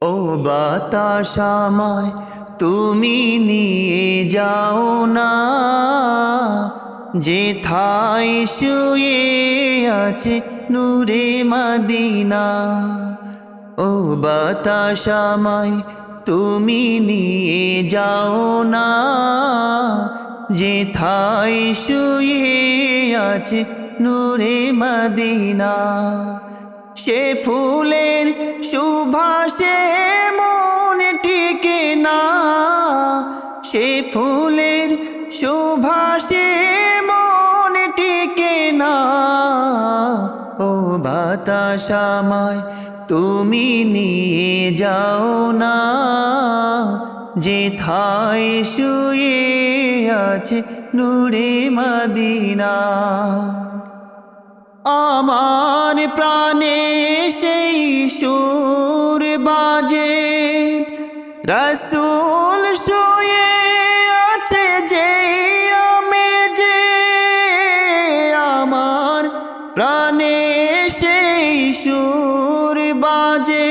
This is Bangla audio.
ও বাতাস আমায় তুমি নিয়ে যাও না, যেথায় শুয়ে আছে নূরে মদিনা। ও বাতাস আমায় তুমি নিয়ে যাও না, যেথায় শুয়ে আছে নূরে মদিনা। সে ফুলের সুবাসে মন টিকে না, সে ফুলের সুবাসে মন টিকে না। ও বাতাস আমায় তুমি নিয়ে যাও না, যেথায় শুয়ে আছে নূরে মদিনা। আমার প্রাণে সেই সুর বাজে, রাসূল শুয়ে আছে যে আমেজে। আমার প্রাণে সেই সুর বাজে।